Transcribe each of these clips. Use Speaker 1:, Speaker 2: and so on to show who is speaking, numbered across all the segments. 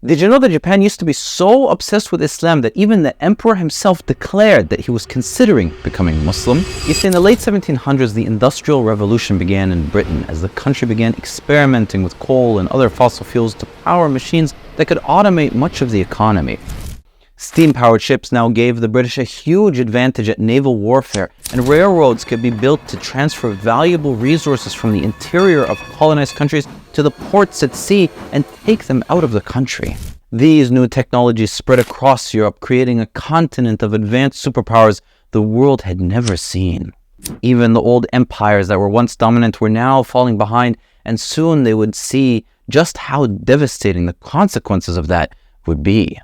Speaker 1: Did you know that Japan used to be so obsessed with Islam that even the emperor himself declared that he was considering becoming Muslim? You see, in the late 1700s, the Industrial Revolution began in Britain as the country began experimenting with coal and other fossil fuels to power machines that could automate much of the economy. Steam-powered ships now gave the British a huge advantage at naval warfare, and railroads could be built to transfer valuable resources from the interior of colonized countries to the ports at sea and take them out of the country. These new technologies spread across Europe, creating a continent of advanced superpowers the world had never seen. Even the old empires that were once dominant were now falling behind, and soon they would see just how devastating the consequences of that would be.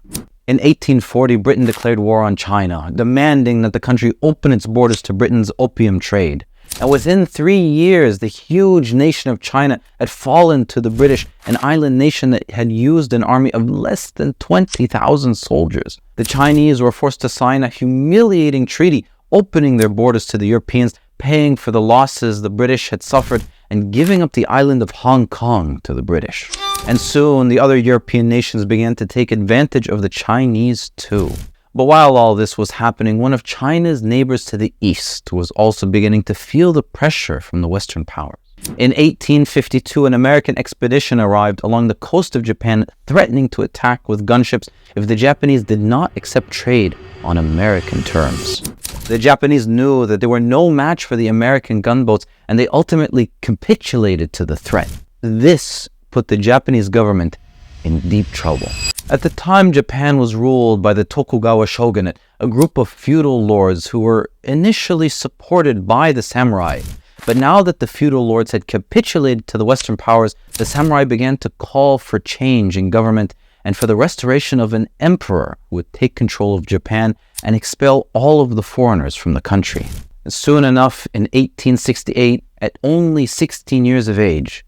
Speaker 1: In 1840, Britain declared war on China, demanding that the country open its borders to Britain's opium trade. And within 3 years, the huge nation of China had fallen to the British, an island nation that had used an army of less than 20,000 soldiers. The Chinese were forced to sign a humiliating treaty, opening their borders to the Europeans, paying for the losses the British had suffered, and giving up the island of Hong Kong to the British. And soon, the other European nations began to take advantage of the Chinese too. But while all this was happening, one of China's neighbors to the east was also beginning to feel the pressure from the Western powers. In 1852, an American expedition arrived along the coast of Japan, threatening to attack with gunships if the Japanese did not accept trade on American terms. The Japanese knew that they were no match for the American gunboats, and they ultimately capitulated to the threat. This put the Japanese government in deep trouble. At the time, Japan was ruled by the Tokugawa shogunate, a group of feudal lords who were initially supported by the samurai. But now that the feudal lords had capitulated to the Western powers, the samurai began to call for change in government and for the restoration of an emperor who would take control of Japan and expel all of the foreigners from the country. And soon enough, in 1868, at only 16 years of age,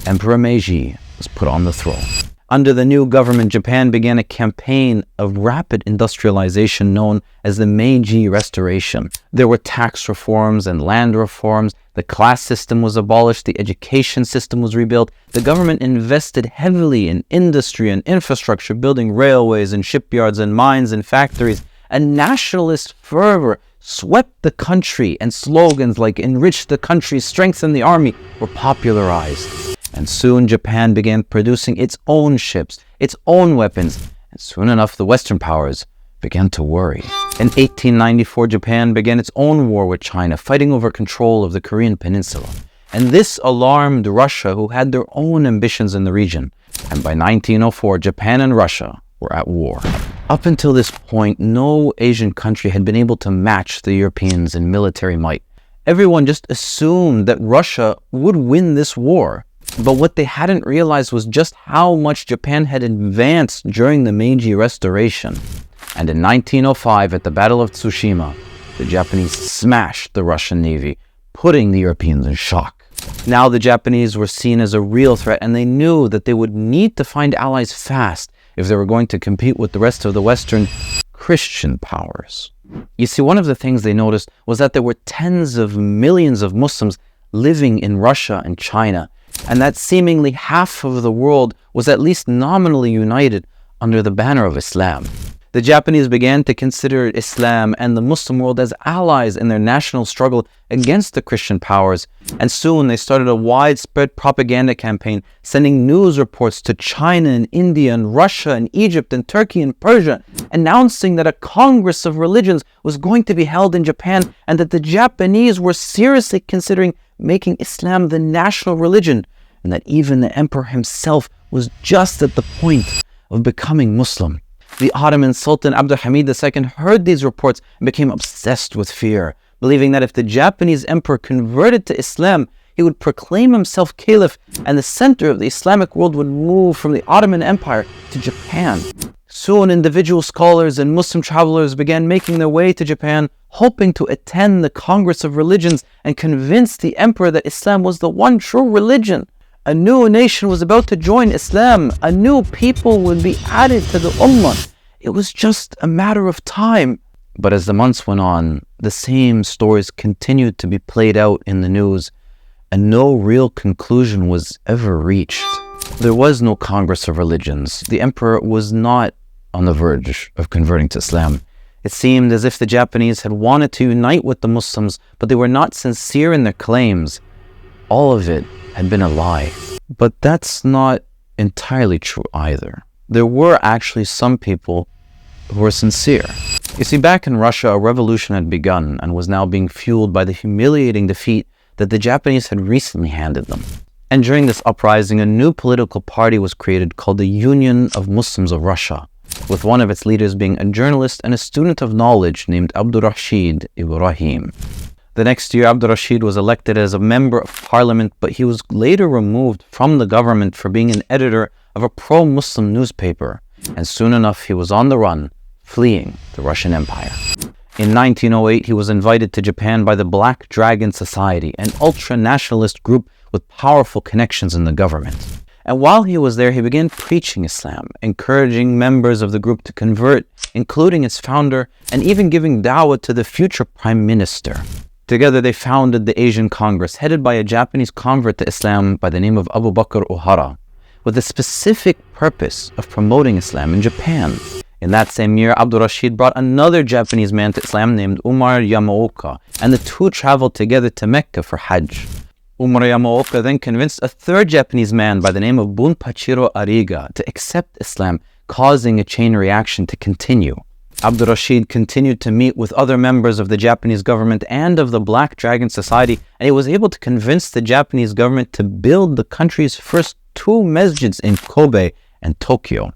Speaker 1: Emperor Meiji was put on the throne. Under the new government, Japan began a campaign of rapid industrialization known as the Meiji Restoration. There were tax reforms and land reforms. The class system was abolished. The education system was rebuilt. The government invested heavily in industry and infrastructure, building railways and shipyards and mines and factories. A nationalist fervor swept the country, and slogans like "enrich the country, strengthen the army" were popularized. And soon Japan began producing its own ships, its own weapons, and soon enough the Western powers began to worry. In 1894, Japan began its own war with China, fighting over control of the Korean peninsula. And this alarmed Russia, who had their own ambitions in the region. And by 1904, Japan and Russia were at war. Up until this point, no Asian country had been able to match the Europeans in military might. Everyone just assumed that Russia would win this war. But what they hadn't realized was just how much Japan had advanced during the Meiji Restoration. And in 1905, at the Battle of Tsushima, the Japanese smashed the Russian Navy, putting the Europeans in shock. Now the Japanese were seen as a real threat, and they knew that they would need to find allies fast if they were going to compete with the rest of the Western Christian powers. You see, one of the things they noticed was that there were tens of millions of Muslims living in Russia and China, and that seemingly half of the world was at least nominally united under the banner of Islam. The Japanese began to consider Islam and the Muslim world as allies in their national struggle against the Christian powers, and soon they started a widespread propaganda campaign, sending news reports to China and India and Russia and Egypt and Turkey and Persia, announcing that a Congress of Religions was going to be held in Japan and that the Japanese were seriously considering making Islam the national religion, and that even the emperor himself was just at the point of becoming Muslim. The Ottoman Sultan Abdulhamid II heard these reports and became obsessed with fear, believing that if the Japanese emperor converted to Islam, he would proclaim himself caliph and the center of the Islamic world would move from the Ottoman Empire to Japan. Soon, individual scholars and Muslim travelers began making their way to Japan, hoping to attend the Congress of Religions and convince the emperor that Islam was the one true religion. A new nation was about to join Islam. A new people would be added to the ummah. It was just a matter of time. But as the months went on, the same stories continued to be played out in the news, and no real conclusion was ever reached. There was no Congress of Religions. The emperor was not on the verge of converting to Islam. It seemed as if the Japanese had wanted to unite with the Muslims, but they were not sincere in their claims. All of it had been a lie. But that's not entirely true either. There were actually some people who were sincere. You see, back in Russia, a revolution had begun and was now being fueled by the humiliating defeat that the Japanese had recently handed them. And during this uprising, a new political party was created called the Union of Muslims of Russia, with one of its leaders being a journalist and a student of knowledge named Abdurrashid Ibrahim. The next year, Abdurrashid was elected as a member of parliament, but he was later removed from the government for being an editor of a pro-Muslim newspaper, and soon enough he was on the run, fleeing the Russian Empire. In 1908, he was invited to Japan by the Black Dragon Society, an ultra-nationalist group with powerful connections in the government. And while he was there, he began preaching Islam, encouraging members of the group to convert, including its founder, and even giving dawah to the future prime minister. Together, they founded the Asian Congress, headed by a Japanese convert to Islam by the name of Abu Bakr Ohara, with the specific purpose of promoting Islam in Japan. In that same year, Abdurrashid brought another Japanese man to Islam named Umar Yamaoka, and the two traveled together to Mecca for Hajj. Umar Yamaoka then convinced a third Japanese man by the name of Bunpachiro Ariga to accept Islam, causing a chain reaction to continue. Abdurrashid continued to meet with other members of the Japanese government and of the Black Dragon Society, and he was able to convince the Japanese government to build the country's first two masjids in Kobe and Tokyo.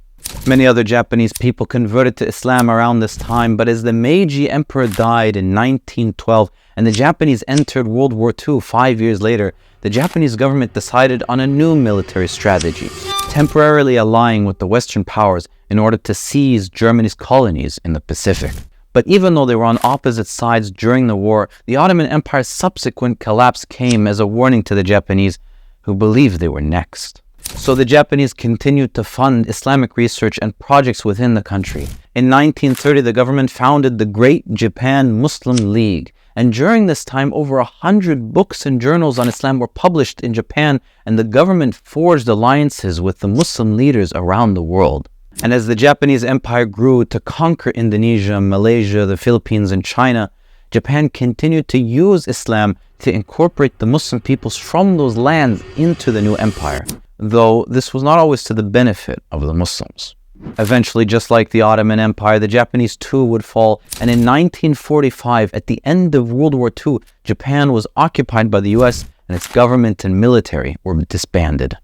Speaker 1: Many other Japanese people converted to Islam around this time, but as the Meiji emperor died in 1912 and the Japanese entered World War II 5 years later, the Japanese government decided on a new military strategy, temporarily allying with the Western powers in order to seize Germany's colonies in the Pacific. But even though they were on opposite sides during the war, the Ottoman Empire's subsequent collapse came as a warning to the Japanese, who believed they were next. So the Japanese continued to fund Islamic research and projects within the country. In 1930, the government founded the Great Japan Muslim League, and during this time, over 100 books and journals on Islam were published in Japan, and the government forged alliances with the Muslim leaders around the world. And as the Japanese empire grew to conquer Indonesia, Malaysia, the Philippines, and China, Japan continued to use Islam to incorporate the Muslim peoples from those lands into the new empire, though this was not always to the benefit of the Muslims. Eventually, just like the Ottoman Empire, the Japanese too would fall, and in 1945, at the end of World War II, Japan was occupied by the US and its government and military were disbanded.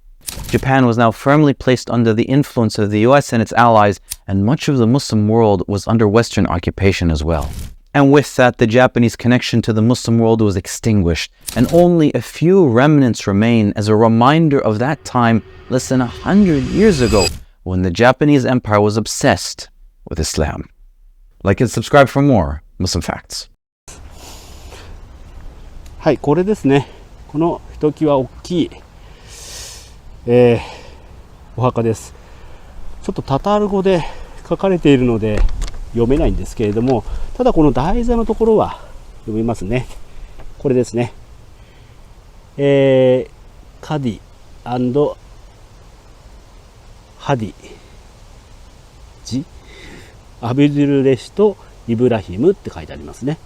Speaker 1: Japan was now firmly placed under the influence of the US and its allies, and much of the Muslim world was under Western occupation as well. And with that, the Japanese connection to the Muslim world was extinguished, and only a few remnants remain as a reminder of that time less than 100 years ago, when the Japanese empire was obsessed with Islam. Like and subscribe for more Muslim facts.
Speaker 2: はい、これですね。このひときわ大きい、お墓です。ちょっとタタール語で書かれているので読めないんですけれども、ただこの台座のところは読みますね。これですね。カディ&ハディジアブドゥルレシとイブラヒムって書いてありますね。